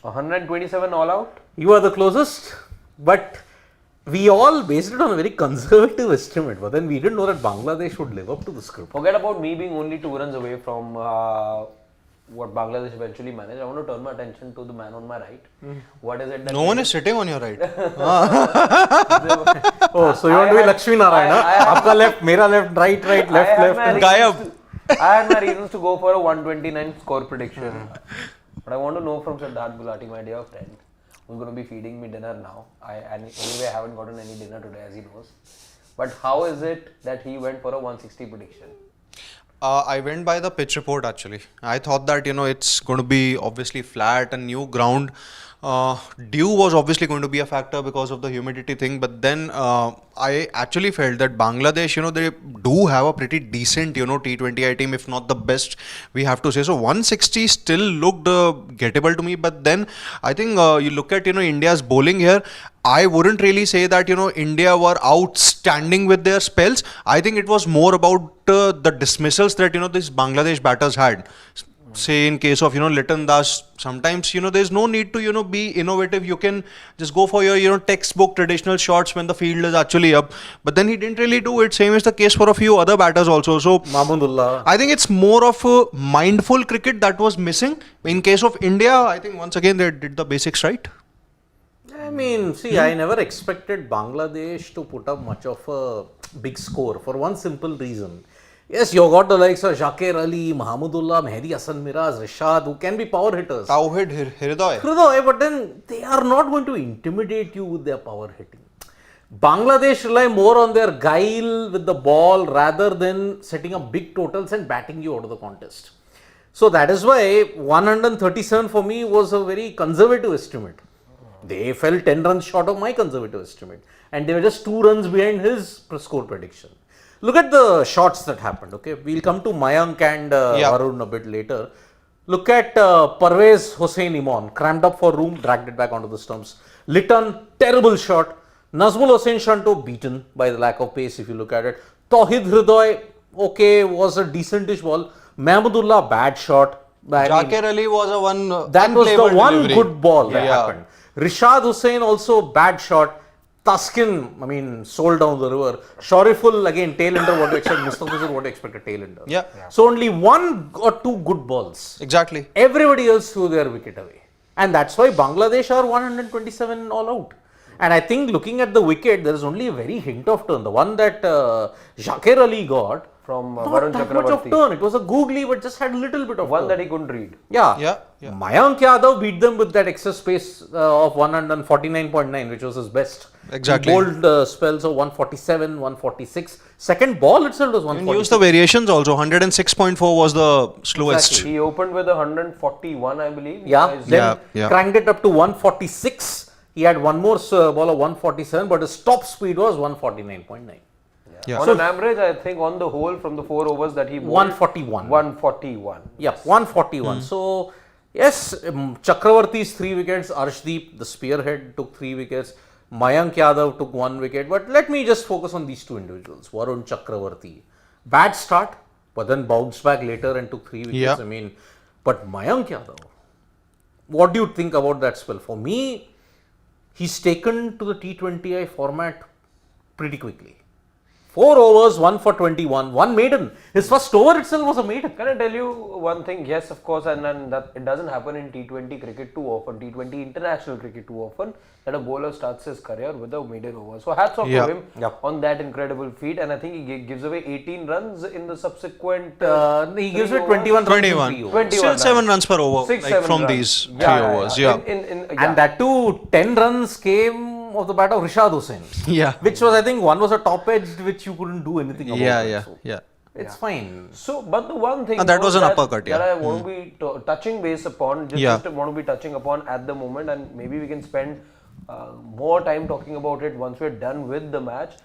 127 all out? You are the closest, but we all based it on a very conservative estimate. But then we didn't know that Bangladesh would live up to the script. Forget about me being only 2 runs away from what Bangladesh eventually managed. I want to turn my attention to the man on my right. What is it that No one is sitting on your right. Oh, so you want to be Lakshmi Narayana? Aapka left, mera left, right, left. Gayab. I had my reasons to go for a 129 score prediction. But I want to know from Siddharth Gulati, my dear friend, who's going to be feeding me dinner now. Anyway, I haven't gotten any dinner today, as he knows. But how is it that he went for a 160 prediction? I went by the pitch report actually. I thought that, it's going to be obviously flat and new ground. Dew was obviously going to be a factor because of the humidity thing, but then I actually felt that Bangladesh, they do have a pretty decent, T20I team, if not the best, we have to say. So 160 still looked gettable to me, but then I think you look at, India's bowling here, I wouldn't really say that, India were outstanding with their spells. I think it was more about the dismissals that, these Bangladesh batters had. Say in case of, Liton Das, sometimes, there's no need to, be innovative. You can just go for your, textbook traditional shots when the field is actually up. But then he didn't really do it. Same is the case for a few other batters also. So, Mahmudullah. I think it's more of a mindful cricket that was missing. In case of India, I think once again they did the basics right. I mean, see, I never expected Bangladesh to put up much of a big score for one simple reason. Yes, you got the likes of Shakir Ali, Mahmudullah, Mehdi Hassan Miraz, Rishad, who can be power hitters. Hriday. But then they are not going to intimidate you with their power hitting. Bangladesh rely more on their guile with the ball rather than setting up big totals and batting you out of the contest. So that is why 137 for me was a very conservative estimate. They fell 10 runs short of my conservative estimate, and they were just 2 runs behind his score prediction. Look at the shots that happened. Okay, we'll come to Mayank and Varun a bit later. Look at Parvez Hossain Imon, crammed up for room, dragged it back onto the stumps. Liton, terrible shot. Nazmul Hossain Shanto, beaten by the lack of pace if you look at it. Tawhid Hriday, okay, was a decentish ball. Mahmudullah, bad shot. Shakir Ali was a one. That was the one delivery. good ball that happened. Rishad Hussain also bad shot. Taskin, sold down the river. Shariful, again, tail-ender, what to expect. Mustafizur, what to expect a tail-ender. Yeah. So only 1 or 2 good balls. Exactly. Everybody else threw their wicket away. And that's why Bangladesh are 127 all out. And I think looking at the wicket, there is only a very hint of turn. The one that Shakir Ali got, from not Varun that much of Chakravarthy. turn. It was a googly, but just had a little bit of One turn. that he couldn't read. Yeah. Mayank Yadav beat them with that excess pace of 149.9, which was his best. Exactly. He bowled spells of 147, 146. Second ball itself was 146. And use the variations also. 106.4 was the slowest. Exactly. He opened with 141, I believe. Then cranked it up to 146. He had one more ball of 147, but his top speed was 149.9. Yeah. On an average, I think on the whole, from the 4 overs that he bowled, 141. 141. Yeah, 141. So, yes, Chakravarthy's 3 wickets, Arshdeep, the spearhead, took 3 wickets. Mayank Yadav took 1 wicket. But let me just focus on these 2 individuals, Varun Chakravarthy. Bad start, but then bounced back later and took 3 wickets. Yeah. But Mayank Yadav, what do you think about that spell? For me, he's taken to the T20I format pretty quickly. 4 overs, 1 for 21, 1 maiden. His first over itself was a maiden. Can I tell you one thing? Yes, of course, and that it doesn't happen in T20 cricket too often, T20 international cricket too often, that a bowler starts his career with a maiden over. So hats off to him on that incredible feat, and I think he gives away 18 runs in the subsequent. He gives away 21 runs in 3 overs. Still 7 runs per over from these 3 overs. And that too, 10 runs came of the bat of Rishad Hussain. Which was, I think, one was a top edge which you couldn't do anything about. It's fine. So, but the one thing that was an uppercut, that I want to be touching base upon, just want to be touching upon at the moment, and maybe we can spend more time talking about it once we're done with the match.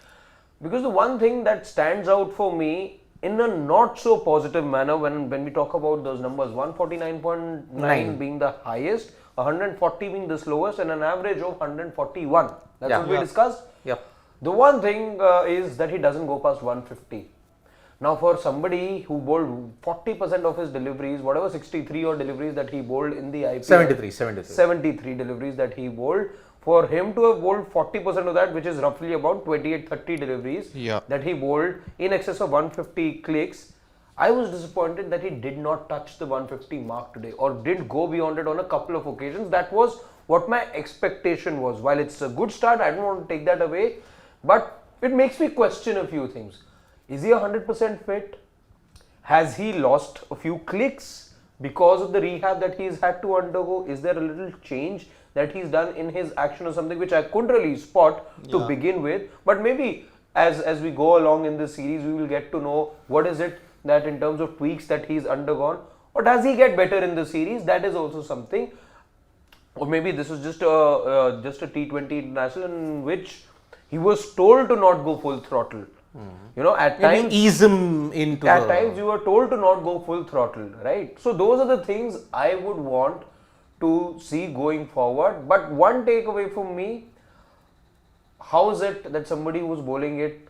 Because the one thing that stands out for me in a not so positive manner when we talk about those numbers, 149.9 being the highest, 140 being the slowest, and an average of 141. That's what we discussed. The one thing is that he doesn't go past 150. Now for somebody who bowled 40% of his deliveries, whatever 63 or deliveries that he bowled in the IPL, 73 deliveries that he bowled, for him to have bowled 40% of that, which is roughly about 28-30 deliveries that he bowled in excess of 150 clicks, I was disappointed that he did not touch the 150 mark today or did go beyond it on a couple of occasions. That was what my expectation was. While it's a good start, I don't want to take that away, but it makes me question a few things. Is he 100% fit? Has he lost a few clicks because of the rehab that he's had to undergo? Is there a little change that he's done in his action or something which I couldn't really spot to begin with? But maybe as we go along in this series, we will get to know what is it that in terms of tweaks that he's undergone, or does he get better in the series? That is also something. Or maybe this is just a T20 international in which he was told to not go full throttle. You know, at times ease him into. At times you were told to not go full throttle, right? So those are the things I would want to see going forward. But one takeaway from me: how is it that somebody who's bowling it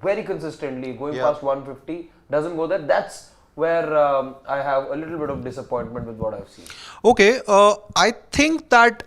very consistently, going past 150, doesn't go there? That's where I have a little bit of disappointment with what I've seen. Okay, I think that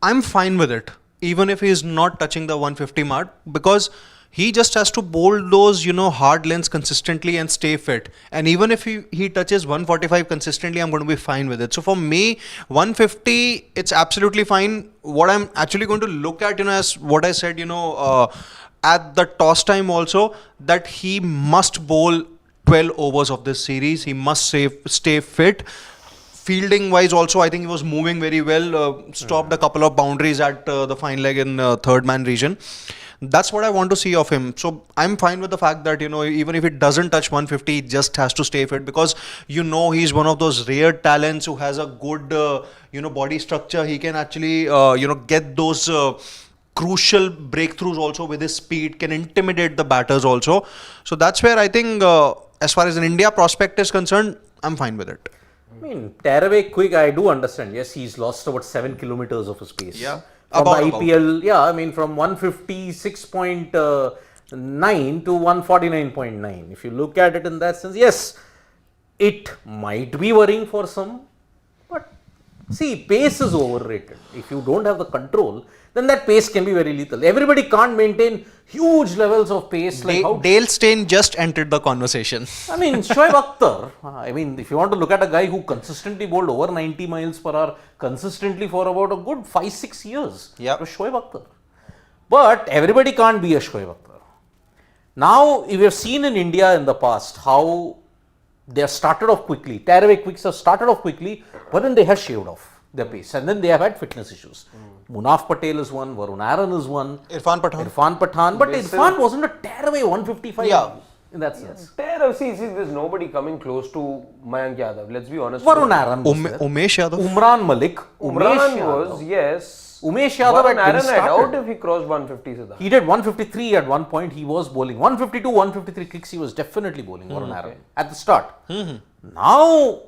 I'm fine with it, even if he's not touching the 150 mark, because he just has to bowl those, hard lengths consistently and stay fit. And even if he touches 145 consistently, I'm going to be fine with it. So for me, 150, it's absolutely fine. What I'm actually going to look at, as what I said, at the toss time also, that he must bowl 12 overs of this series. He must stay fit. Fielding wise also, I think he was moving very well, stopped a couple of boundaries at the fine leg in third man region. That's what I want to see of him. So I'm fine with the fact that, even if it doesn't touch 150, he just has to stay fit, because, he's one of those rare talents who has a good, body structure. He can actually, get those crucial breakthroughs also with his speed, can intimidate the batters also. So that's where I think, as far as an India prospect is concerned, I'm fine with it. I mean, tear away quick, I do understand. Yes, he's lost about 7 kilometers of his pace. Yeah. From the IPL, from 156.9 to 149.9. If you look at it in that sense, yes, it might be worrying for some. But see, pace is overrated. If you don't have the control, then that pace can be very lethal. Everybody can't maintain huge levels of pace. Dale Steyn just entered the conversation. I mean, Shoaib Akhtar, if you want to look at a guy who consistently bowled over 90 miles per hour consistently for about a good 5-6 years, it was Shoaib Akhtar. But everybody can't be a Shoaib Akhtar. Now, we have seen in India in the past how they have started off quickly. Tearaway quicks have started off quickly, but then they have shaved off their pace, and then they have had fitness issues. Munaf Patel is one, Varun Aaron is one, Irfan Pathan. But Irfan wasn't a tearaway 155 in that sense. See, there's nobody coming close to Mayank Yadav. Let's be honest. Varun Aaron was there. Umesh Yadav. Umran Malik. Umran was, yes. Umesh Yadav Varun Aaron, I doubt if he crossed 150. Siddha. He did 153 at one point. He was bowling 152, 153 kicks. He was definitely bowling Varun Aaron at the start. Now,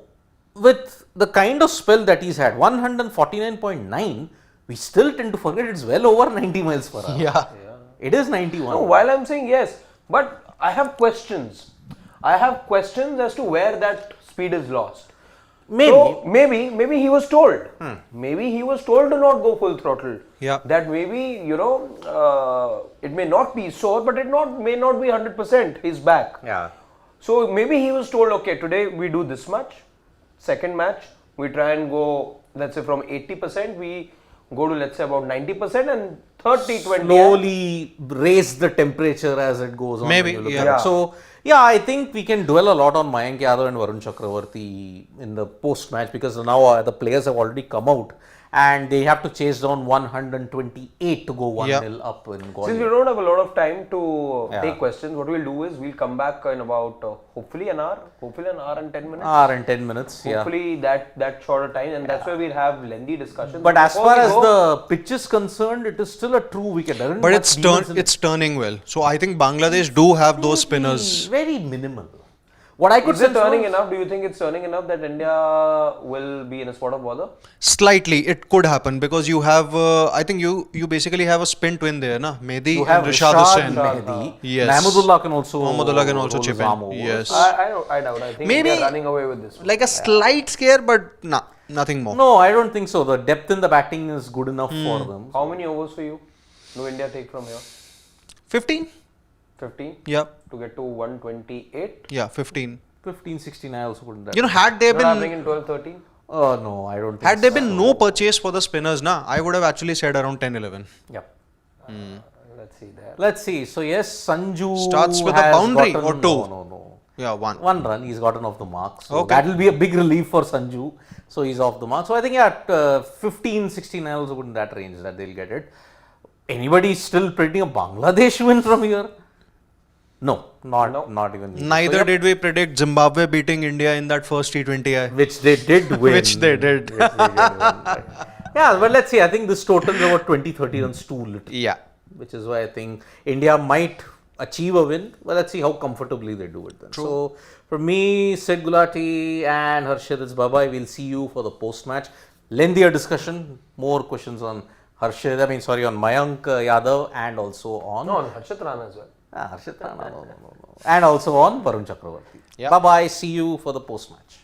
with the kind of spell that he's had, 149.9, we still tend to forget it's well over 90 miles per hour. Yeah. It is 91. No, while I'm saying yes, but I have questions. I have questions as to where that speed is lost. Maybe he was told. Maybe he was told to not go full throttle. Yeah. That maybe, it may not be sore, but it may not be 100% his back. Yeah. So maybe he was told, okay, today we do this much. Second match, we try and go, let's say from 80%, we go to, let's say, about 90%, and third T20I. Slowly raise the temperature as it goes on. Maybe, yeah. So, I think we can dwell a lot on Mayank Yadav and Varun Chakravarthy in the post-match, because now the players have already come out and they have to chase down 128 to go 1-0 up in Gwalior. Since we don't have a lot of time to take questions, what we'll do is we'll come back in about hopefully an hour and 10 minutes. Hour and 10 minutes, hopefully that shorter time, and that's where we'll have lengthy discussions. But as far as the pitch is concerned, it is still a true wicket. But it's turning well. So I think Bangladesh do have those spinners. Very minimal. What I could Is it sense turning was- enough? Do you think it's turning enough that India will be in a spot of bother? Slightly, it could happen because you have, I think you basically have a spin twin there, na? Mehdi You have and Rishad Hussain. Mehdi. Yes. Mahmudullah can also Mahmudullah can also roll chip his arm in. over. Yes. I doubt. I think Maybe- India are running away with this one. Like a slight scare, but nah, nothing more. No, I don't think so. The depth in the batting is good enough for them. How many overs for you do India take from here? 15? 15 Yeah, to get to 128? yeah, 15. 15, 16, I also couldn't. You know, had there You're not been bringing 12, 13? No, I don't think had there so. been no purchase for the spinners, na, I would have actually said around 10, 11. Yep. Let's see that. Let's see. So, yes, Sanju Starts with a has boundary gotten- or two? No. Yeah, one. One run, he's gotten off the mark. So, Okay. that will be a big relief for Sanju. So, he's off the mark. So, I think at 15, 16, I also put in that range that they'll get it. Anybody still predicting a Bangladesh win from here? No, not even me. Neither So, yep, did we predict Zimbabwe beating India in that first T20I. which they did win. Which they did. Which they did win, right. Yeah, but let's see. I think this total is about 20, 30 runs too little. Yeah. Which is why I think India might achieve a win. Well, let's see how comfortably they do it then. So, for me, Sid Gulati and Harshit, it's bye-bye. We'll see you for the post-match. Lengthier discussion, more questions on Harshit, on Mayank Yadav and also on... No, on Harshit Rana as well. Harshit Rana, no. And also on Varun Chakravarthy. Yeah. Bye-bye. See you for the post-match.